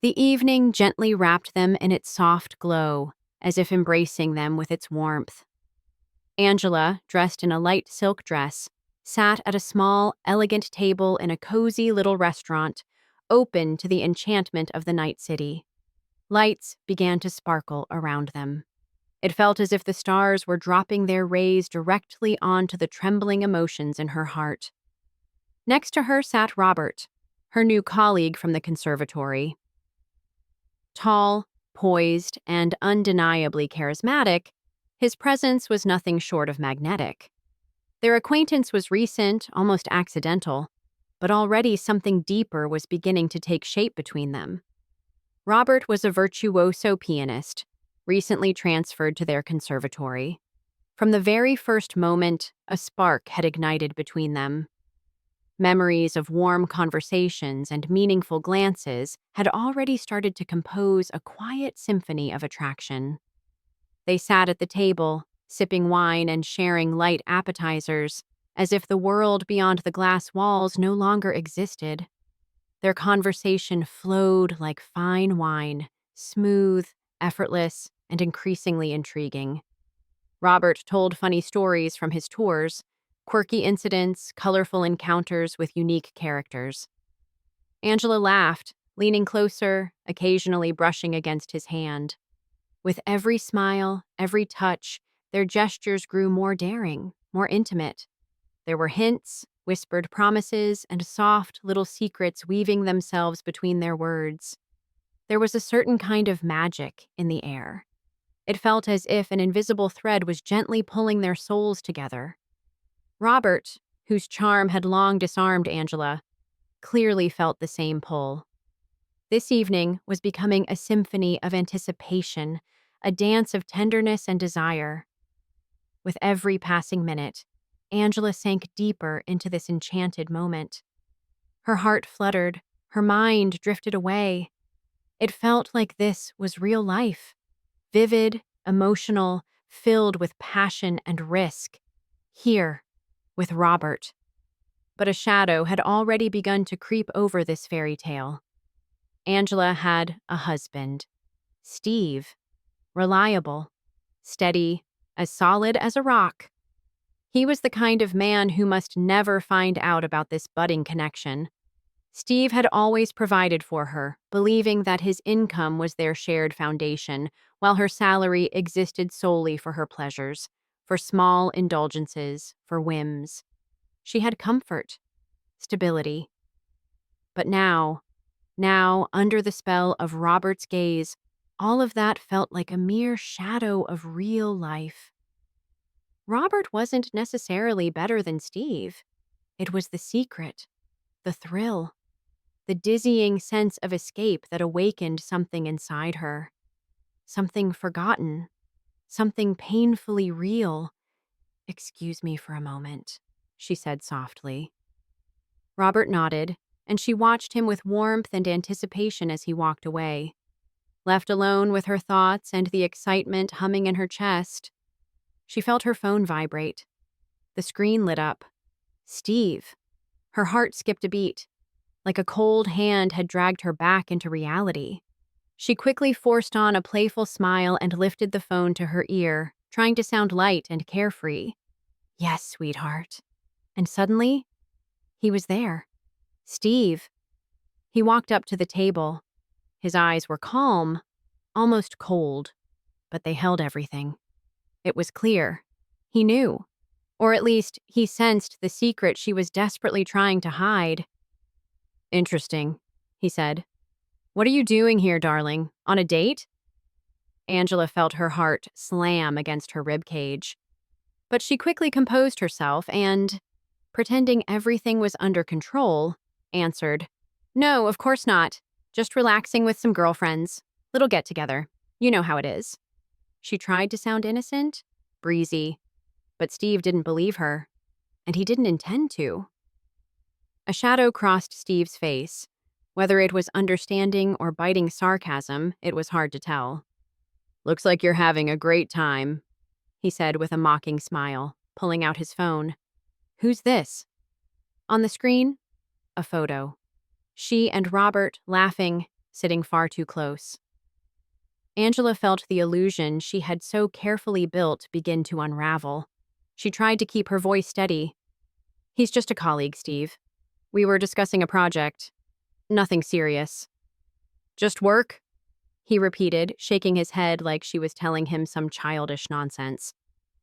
The evening gently wrapped them in its soft glow, as if embracing them with its warmth. Angela, dressed in a light silk dress, sat at a small, elegant table in a cozy little restaurant, open to the enchantment of the night city. Lights began to sparkle around them. It felt as if the stars were dropping their rays directly onto the trembling emotions in her heart. Next to her sat Robert, her new colleague from the conservatory. Tall, poised, and undeniably charismatic, his presence was nothing short of magnetic. Their acquaintance was recent, almost accidental, but already something deeper was beginning to take shape between them. Robert was a virtuoso pianist, recently transferred to their conservatory. From the very first moment, a spark had ignited between them. Memories of warm conversations and meaningful glances had already started to compose a quiet symphony of attraction. They sat at the table, sipping wine and sharing light appetizers, as if the world beyond the glass walls no longer existed. Their conversation flowed like fine wine, smooth, effortless, and increasingly intriguing. Robert told funny stories from his tours, quirky incidents, colorful encounters with unique characters. Angela laughed, leaning closer, occasionally brushing against his hand. With every smile, every touch, their gestures grew more daring, more intimate. There were hints, whispered promises, and soft little secrets weaving themselves between their words. There was a certain kind of magic in the air. It felt as if an invisible thread was gently pulling their souls together. Robert, whose charm had long disarmed Angela, clearly felt the same pull. This evening was becoming a symphony of anticipation, a dance of tenderness and desire. With every passing minute, Angela sank deeper into this enchanted moment. Her heart fluttered, her mind drifted away. It felt like this was real life, vivid, emotional, filled with passion and risk. Here, with Robert. But a shadow had already begun to creep over this fairy tale. Angela had a husband, Steve, reliable, steady, as solid as a rock. He was the kind of man who must never find out about this budding connection. Steve had always provided for her, believing that his income was their shared foundation, while her salary existed solely for her pleasures, for small indulgences, for whims. She had comfort, stability. But now, under the spell of Robert's gaze, all of that felt like a mere shadow of real life. Robert wasn't necessarily better than Steve. It was the secret, the thrill, the dizzying sense of escape that awakened something inside her. Something forgotten, something painfully real. "Excuse me for a moment," she said softly. Robert nodded, and she watched him with warmth and anticipation as he walked away. Left alone with her thoughts and the excitement humming in her chest, she felt her phone vibrate. The screen lit up. Steve. Her heart skipped a beat, like a cold hand had dragged her back into reality. She quickly forced on a playful smile and lifted the phone to her ear, trying to sound light and carefree. "Yes, sweetheart." And suddenly, he was there. Steve. He walked up to the table. His eyes were calm, almost cold, but they held everything. It was clear. He knew. Or at least, he sensed the secret she was desperately trying to hide. "Interesting," he said. "What are you doing here, darling? On a date?" Angela felt her heart slam against her ribcage. But she quickly composed herself and, pretending everything was under control, answered, "No, of course not. Just relaxing with some girlfriends. Little get-together. You know how it is." She tried to sound innocent, breezy, but Steve didn't believe her, and he didn't intend to. A shadow crossed Steve's face. Whether it was understanding or biting sarcasm, it was hard to tell. "Looks like you're having a great time," he said with a mocking smile, pulling out his phone. "Who's this?" On the screen, a photo. She and Robert laughing, sitting far too close. Angela felt the illusion she had so carefully built begin to unravel. She tried to keep her voice steady. "He's just a colleague, Steve. We were discussing a project. Nothing serious." "Just work?" he repeated, shaking his head like she was telling him some childish nonsense.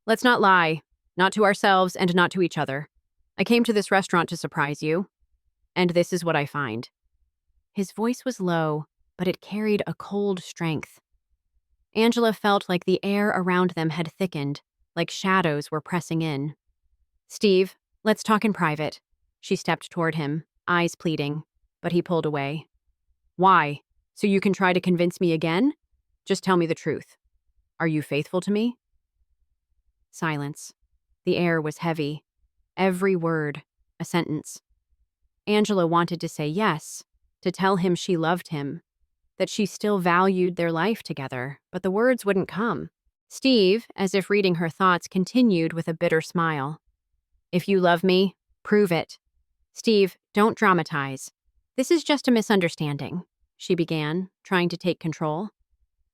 "Let's not lie. Not to ourselves and not to each other. I came to this restaurant to surprise you, and this is what I find." His voice was low, but it carried a cold strength. Angela felt like the air around them had thickened, like shadows were pressing in. "Steve, let's talk in private." She stepped toward him, eyes pleading, but he pulled away. "Why? So you can try to convince me again? Just tell me the truth. Are you faithful to me?" Silence. The air was heavy. Every word, a sentence. Angela wanted to say yes, to tell him she loved him, that she still valued their life together, but the words wouldn't come. Steve, as if reading her thoughts, continued with a bitter smile. "If you love me, prove it. Steve, don't dramatize. This is just a misunderstanding," she began, trying to take control.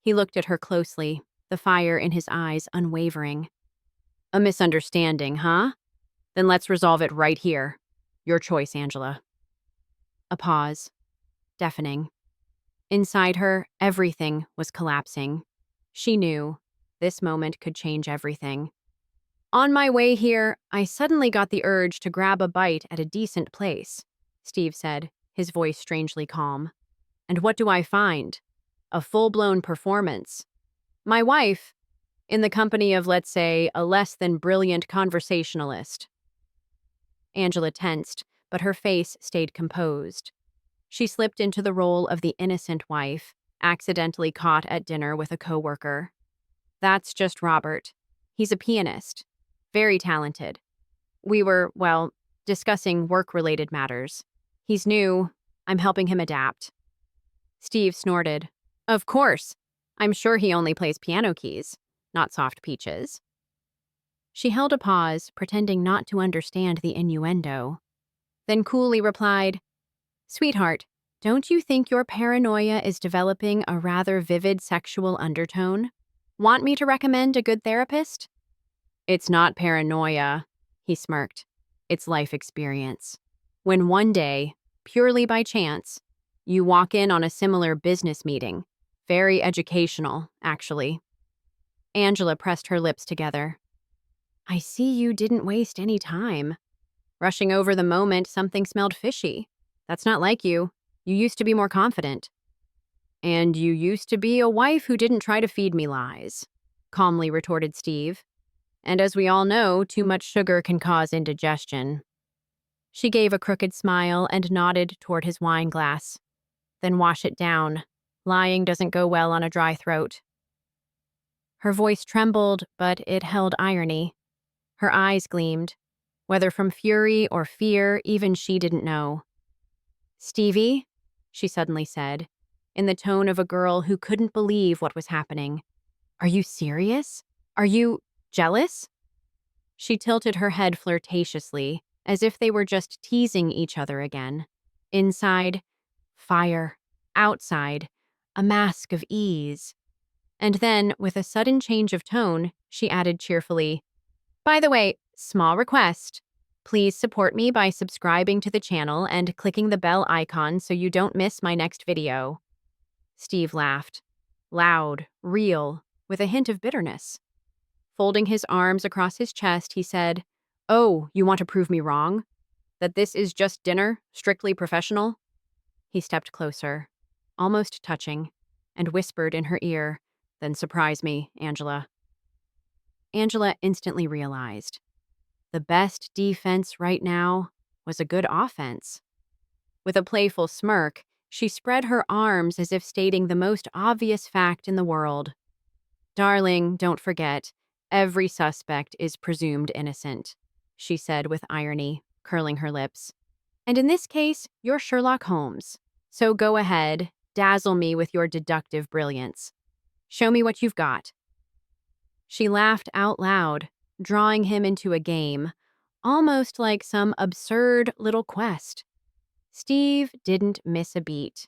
He looked at her closely, the fire in his eyes unwavering. "A misunderstanding, huh? Then let's resolve it right here. Your choice, Angela." A pause. Deafening. Inside her, everything was collapsing. She knew this moment could change everything. "On my way here, I suddenly got the urge to grab a bite at a decent place," Steve said, his voice strangely calm. "And what do I find? A full-blown performance. My wife, in the company of, let's say, a less than brilliant conversationalist." Angela tensed, but her face stayed composed. She slipped into the role of the innocent wife, accidentally caught at dinner with a coworker. "That's just Robert. He's a pianist. Very talented. We were, well, discussing work-related matters. He's new. I'm helping him adapt." Steve snorted. "Of course. I'm sure he only plays piano keys, not soft peaches." She held a pause, pretending not to understand the innuendo, then coolly replied, "Sweetheart, don't you think your paranoia is developing a rather vivid sexual undertone? Want me to recommend a good therapist?" "It's not paranoia," he smirked. "It's life experience. When one day, purely by chance, you walk in on a similar business meeting, very educational, actually." Angela pressed her lips together. "I see you didn't waste any time. Rushing over the moment something smelled fishy. That's not like you. You used to be more confident." "And you used to be a wife who didn't try to feed me lies," calmly retorted Steve. "And as we all know, too much sugar can cause indigestion." She gave a crooked smile and nodded toward his wine glass. "Then wash it down. Lying doesn't go well on a dry throat." Her voice trembled, but it held irony. Her eyes gleamed. Whether from fury or fear, even she didn't know. "Stevie," she suddenly said, in the tone of a girl who couldn't believe what was happening. "Are you serious? Are you jealous?" She tilted her head flirtatiously, as if they were just teasing each other again. Inside, fire. Outside, a mask of ease. And then, with a sudden change of tone, she added cheerfully, "By the way, small request. Please support me by subscribing to the channel and clicking the bell icon so you don't miss my next video." Steve laughed. Loud, real, with a hint of bitterness. Folding his arms across his chest, he said, "Oh, you want to prove me wrong? That this is just dinner, strictly professional?" He stepped closer, almost touching, and whispered in her ear, "Then surprise me, Angela." Angela instantly realized. The best defense right now was a good offense. With a playful smirk, she spread her arms as if stating the most obvious fact in the world. "Darling, don't forget, every suspect is presumed innocent," she said with irony, curling her lips. "And in this case, you're Sherlock Holmes. So go ahead, dazzle me with your deductive brilliance. Show me what you've got." She laughed out loud, drawing him into a game, almost like some absurd little quest. Steve didn't miss a beat.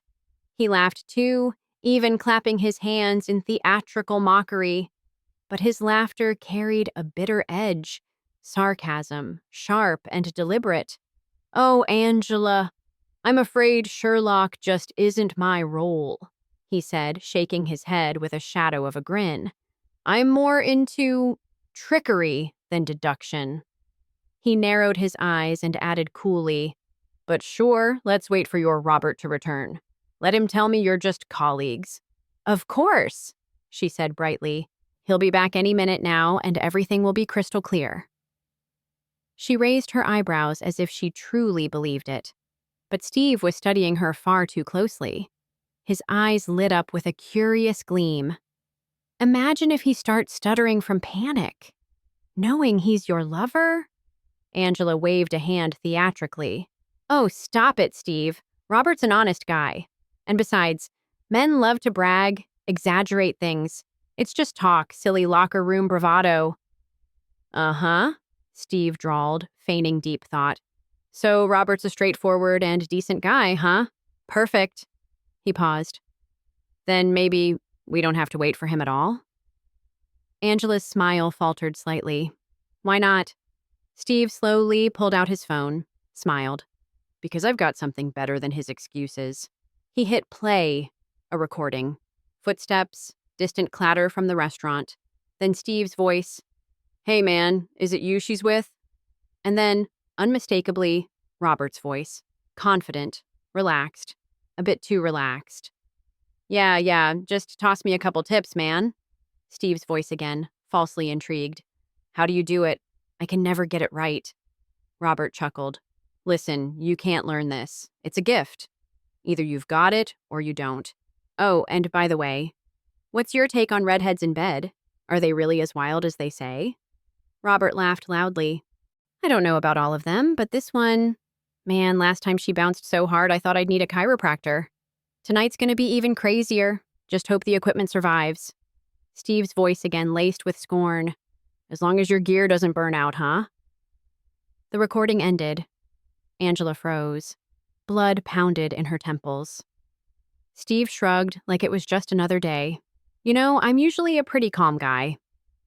He laughed too, even clapping his hands in theatrical mockery. But his laughter carried a bitter edge, sarcasm, sharp and deliberate. "Oh, Angela, I'm afraid Sherlock just isn't my role," he said, shaking his head with a shadow of a grin. "I'm more into trickery than deduction." He narrowed his eyes and added coolly, "But sure, let's wait for your Robert to return. Let him tell me you're just colleagues." "Of course," she said brightly. "He'll be back any minute now, and everything will be crystal clear." She raised her eyebrows as if she truly believed it. But Steve was studying her far too closely. His eyes lit up with a curious gleam. "Imagine if he starts stuttering from panic. Knowing he's your lover?" Angela waved a hand theatrically. "Oh, stop it, Steve. Robert's an honest guy. And besides, men love to brag, exaggerate things. It's just talk, silly locker room bravado." "Uh-huh," Steve drawled, feigning deep thought. "So Robert's a straightforward and decent guy, huh? Perfect." He paused. "Then maybe we don't have to wait for him at all?" Angela's smile faltered slightly. "Why not?" Steve slowly pulled out his phone, smiled. "Because I've got something better than his excuses." He hit play, a recording. Footsteps, distant clatter from the restaurant. Then Steve's voice. "Hey man, is it you she's with?" And then, unmistakably, Robert's voice. Confident, relaxed, a bit too relaxed. Yeah, just toss me a couple tips, man." Steve's voice again, falsely intrigued. "How do you do it? I can never get it right." Robert chuckled. "Listen, you can't learn this. It's a gift. Either you've got it or you don't. Oh, and by the way, what's your take on redheads in bed? Are they really as wild as they say?" Robert laughed loudly. "I don't know about all of them, but this one... Man, last time she bounced so hard I thought I'd need a chiropractor. Tonight's gonna be even crazier. Just hope the equipment survives." Steve's voice again laced with scorn. "As long as your gear doesn't burn out, huh?" The recording ended. Angela froze. Blood pounded in her temples. Steve shrugged like it was just another day. "You know, I'm usually a pretty calm guy.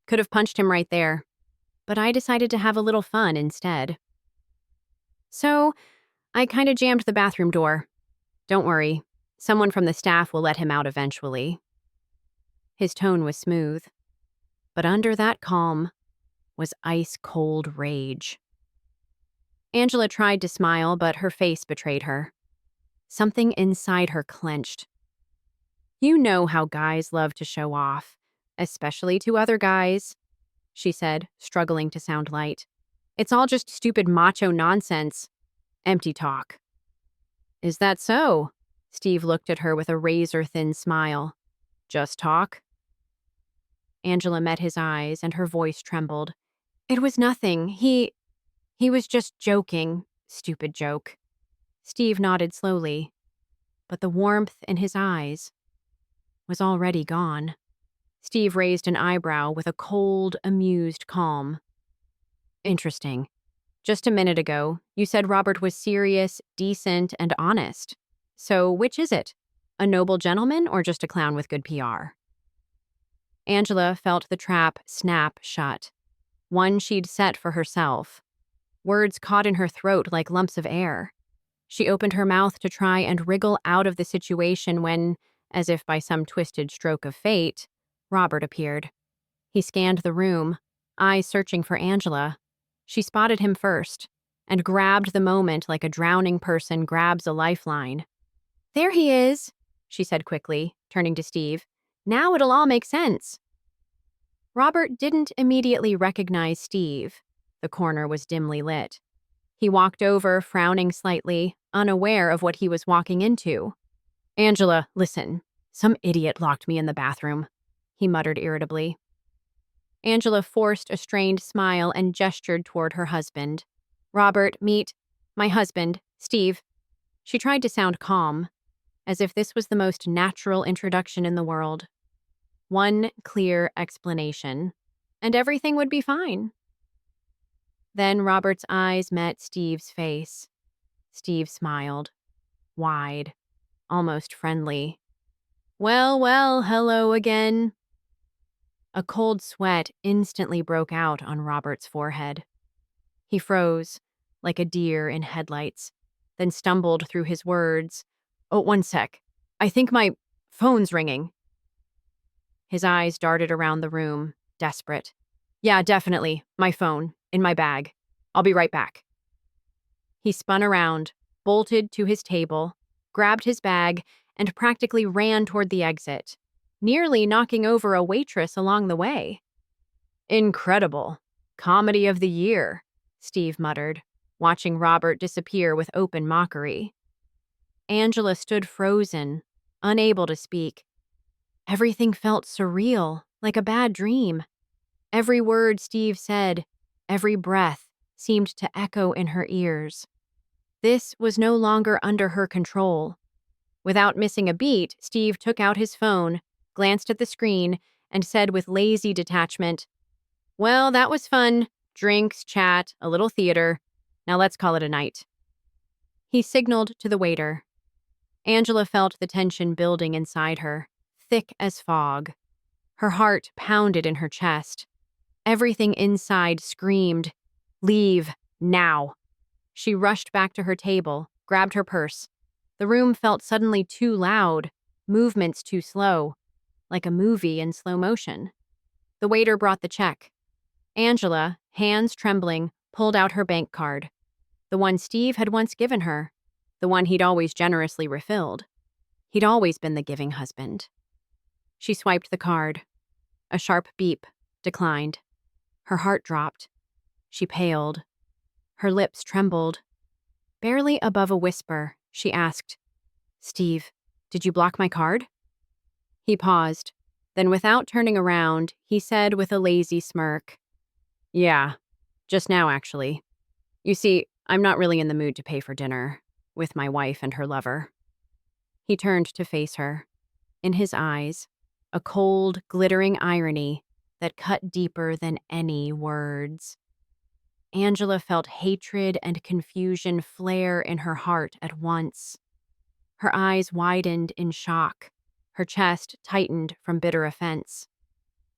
Could have punched him right there. But I decided to have a little fun instead. So, I kind of jammed the bathroom door. Don't worry, someone from the staff will let him out eventually." His tone was smooth. But under that calm was ice-cold rage. Angela tried to smile, but her face betrayed her. Something inside her clenched. "You know how guys love to show off, especially to other guys," she said, struggling to sound light. "It's all just stupid macho nonsense. Empty talk." "Is that so?" Steve looked at her with a razor-thin smile. "Just talk?" Angela met his eyes, and her voice trembled. "It was nothing. He was just joking. Stupid joke." Steve nodded slowly, but the warmth in his eyes was already gone. Steve raised an eyebrow with a cold, amused calm. "Interesting. Just a minute ago, you said Robert was serious, decent, and honest. So which is it? A noble gentleman or just a clown with good PR?" Angela felt the trap snap shut. One she'd set for herself. Words caught in her throat like lumps of air. She opened her mouth to try and wriggle out of the situation when, as if by some twisted stroke of fate, Robert appeared. He scanned the room, eyes searching for Angela. She spotted him first and grabbed the moment like a drowning person grabs a lifeline. "There he is," she said quickly, turning to Steve. "Now it'll all make sense." Robert didn't immediately recognize Steve. The corner was dimly lit. He walked over, frowning slightly, unaware of what he was walking into. "Angela, listen. Some idiot locked me in the bathroom," he muttered irritably. Angela forced a strained smile and gestured toward her husband. "Robert, meet my husband, Steve." She tried to sound calm, as if this was the most natural introduction in the world. One clear explanation, and everything would be fine. Then Robert's eyes met Steve's face. Steve smiled. Wide, almost friendly. Well, well, hello again. A cold sweat instantly broke out on Robert's forehead. He froze, like a deer in headlights, then stumbled through his words. Oh, one sec. I think my phone's ringing. His eyes darted around the room, desperate. Yeah, definitely. My phone. In my bag. I'll be right back. He spun around, bolted to his table, grabbed his bag, and practically ran toward the exit, nearly knocking over a waitress along the way. Incredible. Comedy of the year, Steve muttered, watching Robert disappear with open mockery. Angela stood frozen, unable to speak. Everything felt surreal, like a bad dream. Every word Steve said, every breath, seemed to echo in her ears. This was no longer under her control. Without missing a beat, Steve took out his phone, glanced at the screen, and said with lazy detachment, "Well, that was fun. Drinks, chat, a little theater. Now let's call it a night." He signaled to the waiter. Angela felt the tension building inside her, thick as fog. Her heart pounded in her chest. Everything inside screamed, "Leave, now." She rushed back to her table, grabbed her purse. The room felt suddenly too loud, movements too slow, like a movie in slow motion. The waiter brought the check. Angela, hands trembling, pulled out her bank card. The one Steve had once given her. The one he'd always generously refilled. He'd always been the giving husband. She swiped the card. A sharp beep, declined. Her heart dropped. She paled. Her lips trembled. Barely above a whisper, she asked, "Steve, did you block my card?" He paused. Then without turning around, he said with a lazy smirk, "Yeah, just now actually. You see, I'm not really in the mood to pay for dinner with my wife and her lover." He turned to face her. In his eyes, a cold, glittering irony that cut deeper than any words. Angela felt hatred and confusion flare in her heart at once. Her eyes widened in shock. Her chest tightened from bitter offense.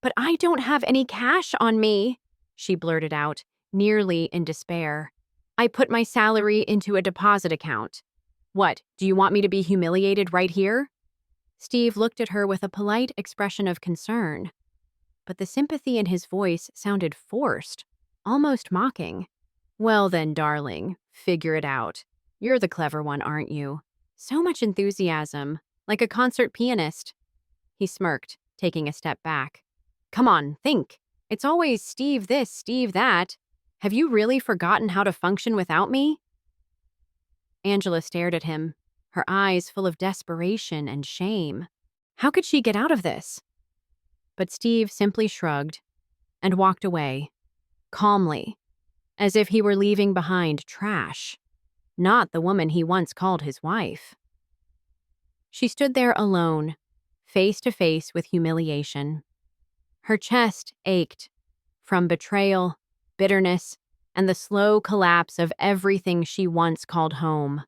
"But I don't have any cash on me," she blurted out, nearly in despair. "I put my salary into a deposit account. What, do you want me to be humiliated right here?" Steve looked at her with a polite expression of concern, but the sympathy in his voice sounded forced, almost mocking. "Well then, darling, figure it out. You're the clever one, aren't you? So much enthusiasm, like a concert pianist." He smirked, taking a step back. "Come on, think. It's always Steve this, Steve that. Have you really forgotten how to function without me?" Angela stared at him, her eyes full of desperation and shame. How could she get out of this? But Steve simply shrugged and walked away, calmly, as if he were leaving behind trash, not the woman he once called his wife. She stood there alone, face to face with humiliation. Her chest ached from betrayal, bitterness, and the slow collapse of everything she once called home.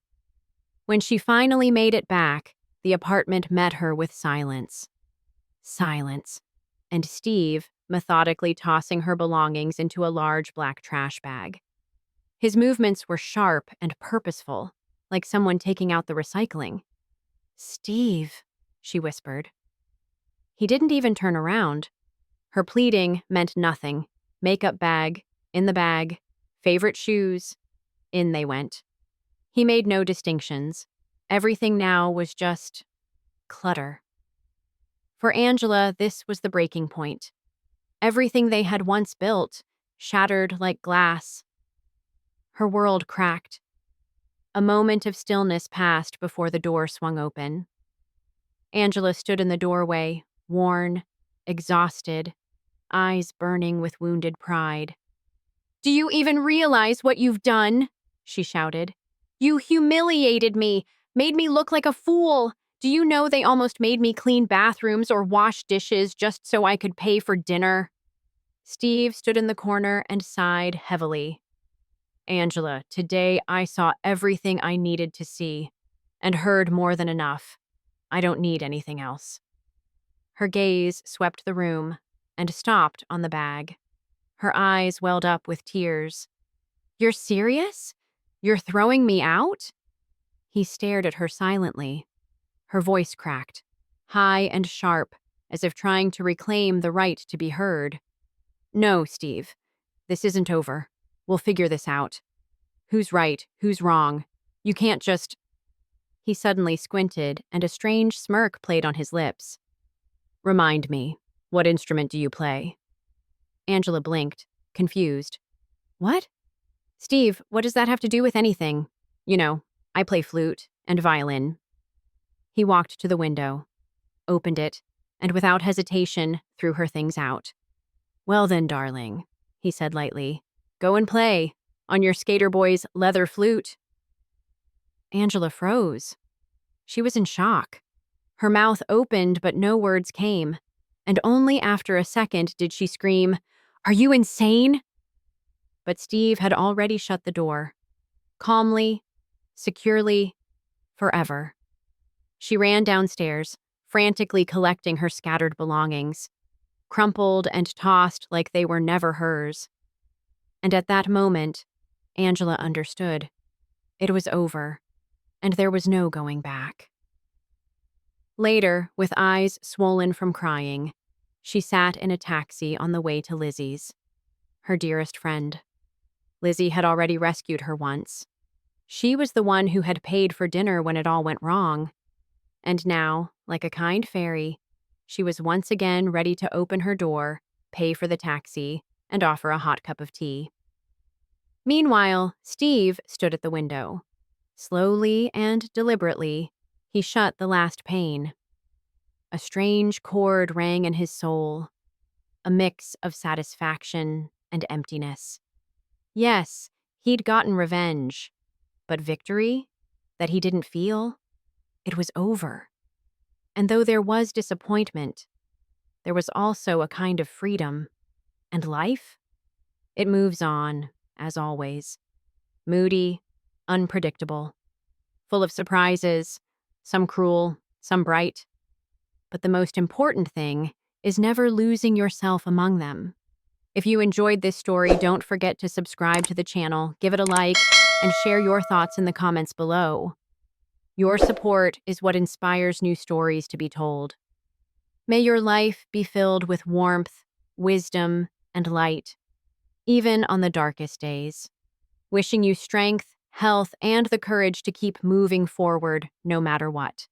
When she finally made it back, the apartment met her with silence. Silence. And Steve methodically tossing her belongings into a large black trash bag. His movements were sharp and purposeful, like someone taking out the recycling. "Steve," she whispered. He didn't even turn around. Her pleading meant nothing. Makeup bag, in the bag, favorite shoes, in they went. He made no distinctions. Everything now was just clutter. For Angela, this was the breaking point. Everything they had once built, shattered like glass. Her world cracked. A moment of stillness passed before the door swung open. Angela stood in the doorway, worn, exhausted, eyes burning with wounded pride. "Do you even realize what you've done?" she shouted. "You humiliated me, made me look like a fool. Do you know they almost made me clean bathrooms or wash dishes just so I could pay for dinner?" Steve stood in the corner and sighed heavily. "Angela, today I saw everything I needed to see. and heard more than enough. I don't need anything else. Her gaze swept the room and stopped on the bag. Her eyes welled up with tears. You're serious? You're throwing me out? He stared at her silently. Her voice cracked, high and sharp, as if trying to reclaim the right to be heard. No, Steve. This isn't over. We'll figure this out. Who's right? Who's wrong? You can't just... He suddenly squinted, and a strange smirk played on his lips. Remind me, what instrument do you play? Angela blinked, confused. What? Steve, what does that have to do with anything? You know, I play flute and violin. He walked to the window, opened it, and without hesitation threw her things out. Well then, darling, he said lightly, go and play on your skater boy's leather flute. Angela froze. She was in shock. Her mouth opened, but no words came, and only after a second did she scream, Are you insane? But Steve had already shut the door. Calmly, securely, forever. She ran downstairs, frantically collecting her scattered belongings, crumpled and tossed like they were never hers. And at that moment, Angela understood. It was over, and there was no going back. Later, with eyes swollen from crying, she sat in a taxi on the way to Lizzie's, her dearest friend. Lizzie had already rescued her once. She was the one who had paid for dinner when it all went wrong. And now, like a kind fairy, she was once again ready to open her door, pay for the taxi, and offer a hot cup of tea. Meanwhile, Steve stood at the window. Slowly and deliberately, he shut the last pane. A strange chord rang in his soul, a mix of satisfaction and emptiness. Yes, he'd gotten revenge, but victory that he didn't feel, it was over. And though there was disappointment, there was also a kind of freedom. And life? It moves on, as always. Moody, unpredictable, full of surprises, some cruel, some bright. But the most important thing is never losing yourself among them. If you enjoyed this story, don't forget to subscribe to the channel, give it a like, and share your thoughts in the comments below. Your support is what inspires new stories to be told. May your life be filled with warmth, wisdom, and light, even on the darkest days. Wishing you strength, health, and the courage to keep moving forward no matter what.